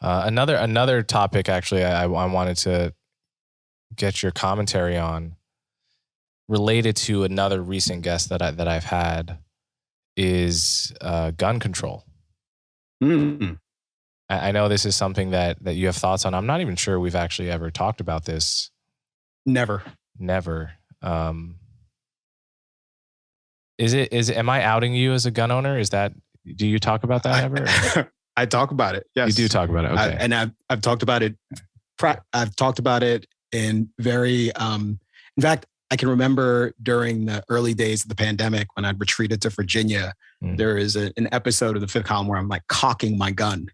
Another topic, actually, I wanted to get your commentary on, related to another recent guest that I've had, is gun control. Mm. I know this is something that you have thoughts on. I'm not even sure we've actually ever talked about this. Never. Am I outing you as a gun owner? Do you talk about that ever? I talk about it. Yes. You do talk about it. Okay. I've talked about it. I've talked about it in very, in fact, I can remember during the early days of the pandemic when I'd retreated to Virginia, there is an episode of the Fifth Column where I'm like cocking my gun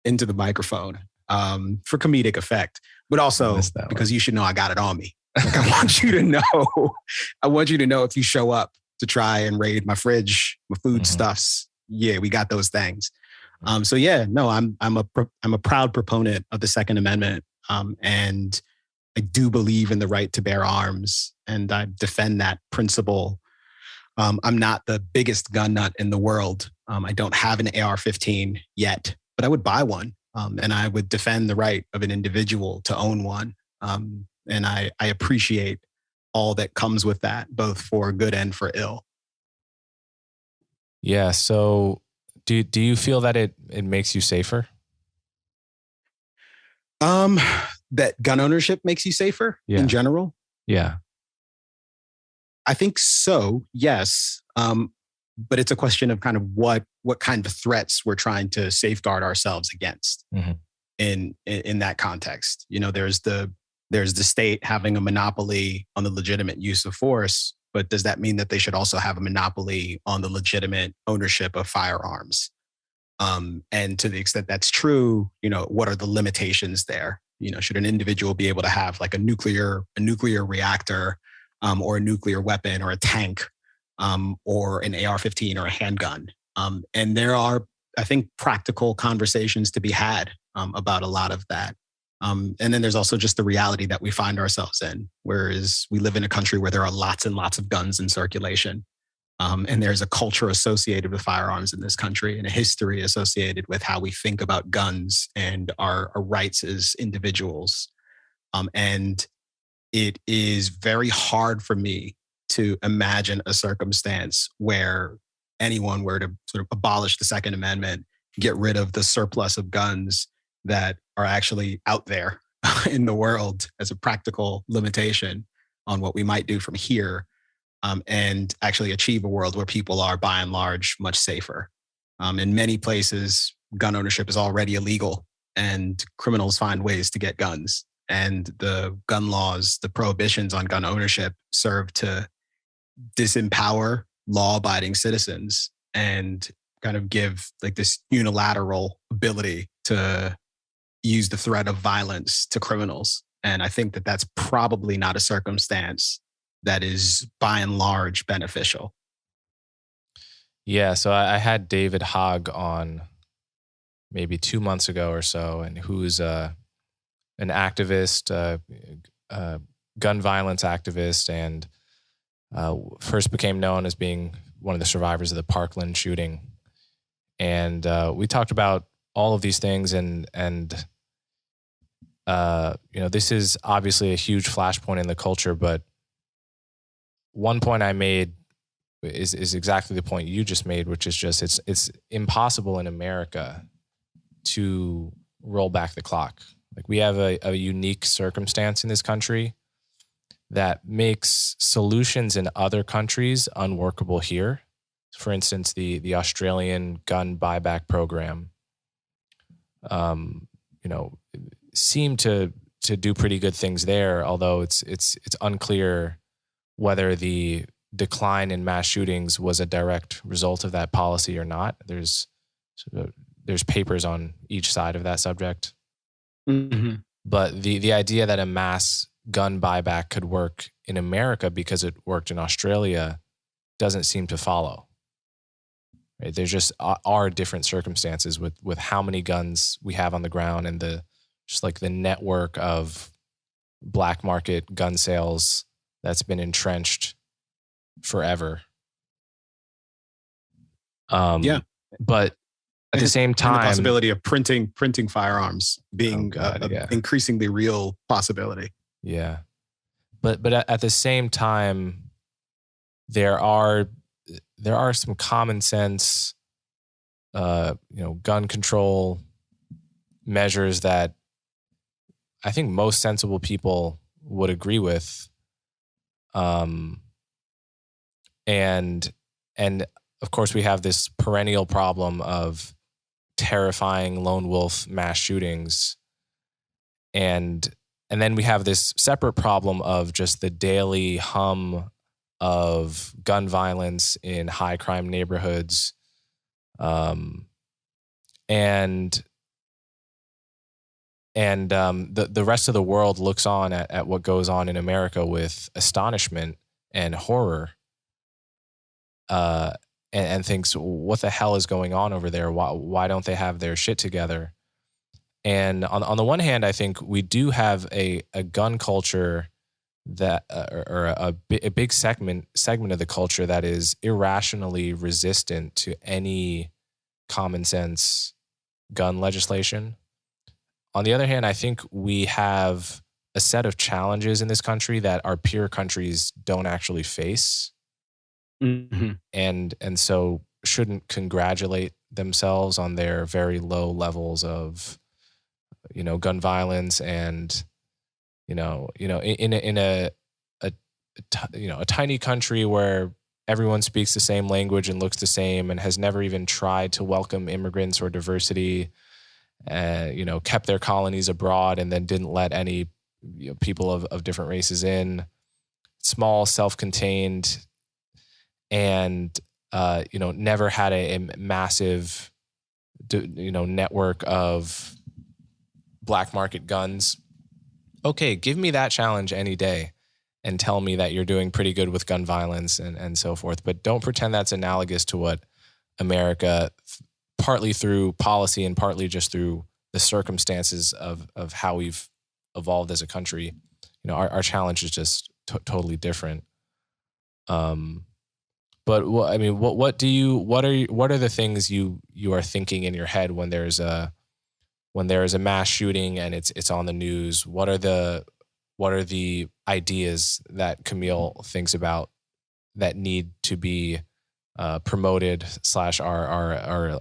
into the microphone for comedic effect, but also because you should know I got it on me. Like, I want you to know if you show up to try and raid my fridge, my food stuffs. Yeah, we got those things. I'm a proud proponent of the Second Amendment, and I do believe in the right to bear arms, and I defend that principle. I'm not the biggest gun nut in the world. I don't have an AR-15 yet, but I would buy one, and I would defend the right of an individual to own one. And I appreciate all that comes with that, both for good and for ill. Yeah. So do you feel that it makes you safer? That gun ownership makes you safer in general? Yeah. I think so, yes. But it's a question of kind of what kind of threats we're trying to safeguard ourselves against in that context. You know, there's the state having a monopoly on the legitimate use of force, but does that mean that they should also have a monopoly on the legitimate ownership of firearms? And to the extent that's true, you know, what are the limitations there? You know, should an individual be able to have like a nuclear reactor, or a nuclear weapon, or a tank, or an AR-15 or a handgun? And there are, I think, practical conversations to be had about a lot of that. And then there's also just the reality that we find ourselves in, whereas we live in a country where there are lots and lots of guns in circulation. And there's a culture associated with firearms in this country, and a history associated with how we think about guns and our rights as individuals. And it is very hard for me to imagine a circumstance where anyone were to sort of abolish the Second Amendment, get rid of the surplus of guns that are actually out there in the world as a practical limitation on what we might do from here, and actually achieve a world where people are, by and large, much safer. In many places, gun ownership is already illegal, and criminals find ways to get guns. And the gun laws, the prohibitions on gun ownership, serve to disempower law-abiding citizens and kind of give like this unilateral ability to use the threat of violence to criminals. And I think that that's probably not a circumstance that is by and large beneficial. Yeah. So I had David Hogg on maybe 2 months ago or so, and who's an activist, gun violence activist, and first became known as being one of the survivors of the Parkland shooting. And we talked about all of these things, and you know, this is obviously a huge flashpoint in the culture, but one point I made is exactly the point you just made, which is just it's impossible in America to roll back the clock. Like, we have a unique circumstance in this country that makes solutions in other countries unworkable here. For instance, the Australian gun buyback program, you know, seemed to do pretty good things there, although it's unclear whether the decline in mass shootings was a direct result of that policy or not. There's papers on each side of that subject. Mm-hmm. But the idea that a mass gun buyback could work in America because it worked in Australia doesn't seem to follow. Right? There just are different circumstances with how many guns we have on the ground, and the network of black market gun sales that's been entrenched forever. Yeah. But at the same time, and the possibility of printing firearms being yeah. increasingly real possibility. Yeah. But at the same time, there are some common sense, gun control measures that I think most sensible people would agree with. And of course we have this perennial problem of terrifying lone wolf mass shootings. And then we have this separate problem of just the daily hum of gun violence in high crime neighborhoods. The rest of the world looks on at what goes on in America with astonishment and horror, and thinks, what the hell is going on over there? Why don't they have their shit together? And on the one hand, I think we do have a gun culture that, or a big segment of the culture that is irrationally resistant to any common sense gun legislation. On the other hand, I think we have a set of challenges in this country that our peer countries don't actually face. Mm-hmm. And so shouldn't congratulate themselves on their very low levels of, gun violence, and, in a tiny country where everyone speaks the same language and looks the same and has never even tried to welcome immigrants or diversity, kept their colonies abroad and then didn't let any people of different races in, small, self-contained, and, never had a massive, network of black market guns. Okay, give me that challenge any day and tell me that you're doing pretty good with gun violence and so forth. But don't pretend that's analogous to what America, partly through policy and partly just through the circumstances of how we've evolved as a country. Our challenge is just totally different. But what are the things you are thinking in your head when there is a mass shooting and it's on the news? What are the ideas that Kmele thinks about that need to be promoted / are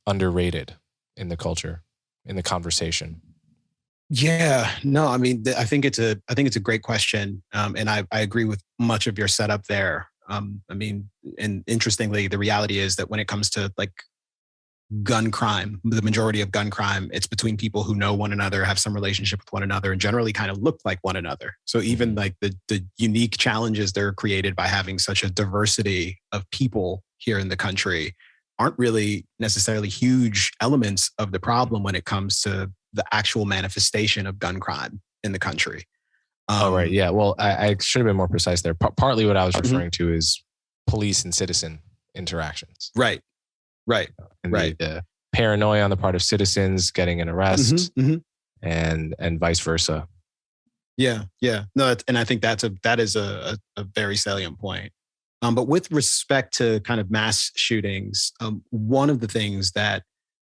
underrated in the culture, in the conversation? Yeah, no, I mean, I think it's a great question. And I agree with much of your setup there. And interestingly, the reality is that when it comes to like gun crime, the majority of gun crime, it's between people who know one another, have some relationship with one another, and generally kind of look like one another. So even like the unique challenges that are created by having such a diversity of people here in the country aren't really necessarily huge elements of the problem when it comes to the actual manifestation of gun crime in the country. Right. Yeah. Well, I should have been more precise there. Partly what I was referring to is police and citizen interactions. Right. And the paranoia on the part of citizens getting an arrest, and vice versa. Yeah. No, and I think that is a very salient point. But with respect to kind of mass shootings, one of the things that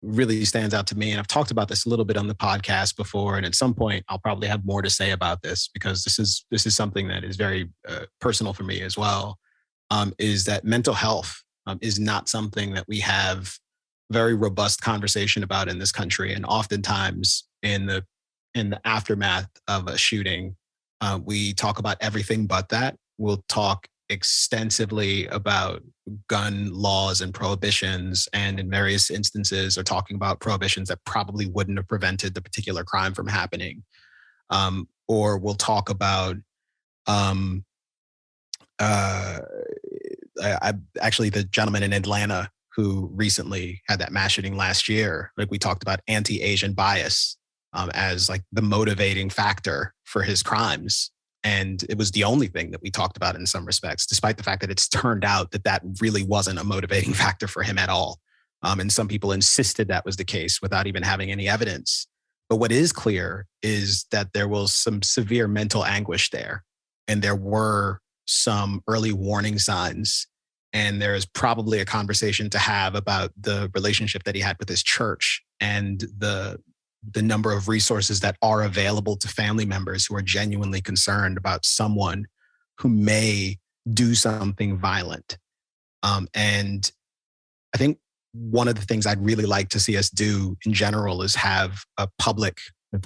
really stands out to me, and I've talked about this a little bit on the podcast before, and at some point I'll probably have more to say about this because this is something that is very personal for me as well, is that mental health is not something that we have very robust conversation about in this country. And oftentimes in the aftermath of a shooting, we talk about everything but that. We'll talk extensively about gun laws and prohibitions, and in various instances are talking about prohibitions that probably wouldn't have prevented the particular crime from happening. Or we'll talk about actually the gentleman in Atlanta who recently had that mass shooting last year. Like we talked about anti-Asian bias as like the motivating factor for his crimes. And it was the only thing that we talked about in some respects, despite the fact that it's turned out that really wasn't a motivating factor for him at all. And some people insisted that was the case without even having any evidence. But what is clear is that there was some severe mental anguish there. And there were some early warning signs And there is probably a conversation to have about the relationship that he had with his church and the number of resources that are available to family members who are genuinely concerned about someone who may do something violent. And I think one of the things I'd really like to see us do in general is have a public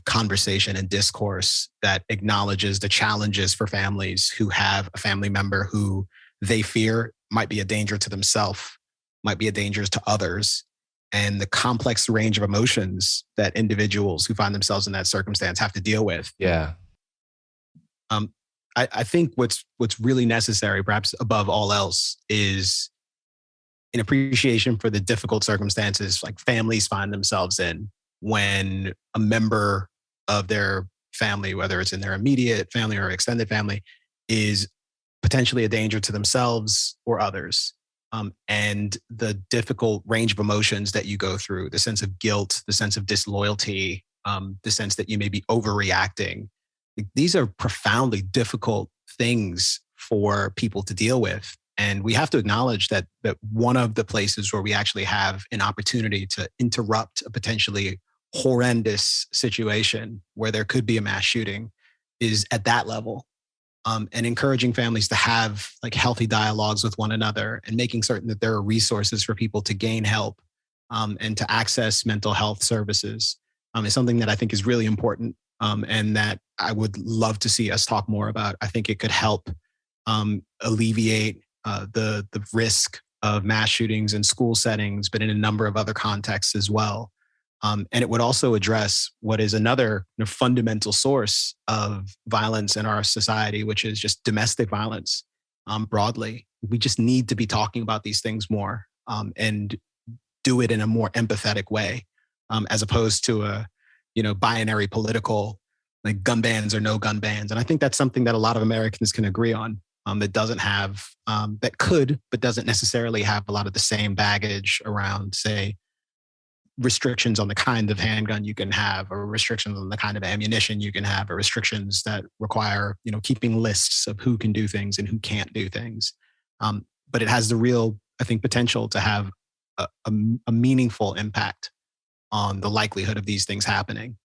conversation and discourse that acknowledges the challenges for families who have a family member who they fear might be a danger to themselves, might be a danger to others, and the complex range of emotions that individuals who find themselves in that circumstance have to deal with. Yeah. I think what's really necessary, perhaps above all else, is an appreciation for the difficult circumstances like families find themselves in when a member of their family, whether it's in their immediate family or extended family, is potentially a danger to themselves or others. And the difficult range of emotions that you go through, the sense of guilt, the sense of disloyalty, the sense that you may be overreacting. These are profoundly difficult things for people to deal with. And we have to acknowledge that one of the places where we actually have an opportunity to interrupt a potentially horrendous situation where there could be a mass shooting is at that level. And encouraging families to have like healthy dialogues with one another and making certain that there are resources for people to gain help and to access mental health services is something that I think is really important and that I would love to see us talk more about. I think it could help alleviate the risk of mass shootings in school settings, but in a number of other contexts as well. And it would also address what is another fundamental source of violence in our society, which is just domestic violence broadly. We just need to be talking about these things more and do it in a more empathetic way, as opposed to a binary political like gun bans or no gun bans. And I think that's something that a lot of Americans can agree on. That doesn't have that could, but doesn't necessarily have a lot of the same baggage around, say, restrictions on the kind of handgun you can have, or restrictions on the kind of ammunition you can have, or restrictions that require, keeping lists of who can do things and who can't do things. But it has the real, I think, potential to have a meaningful impact on the likelihood of these things happening.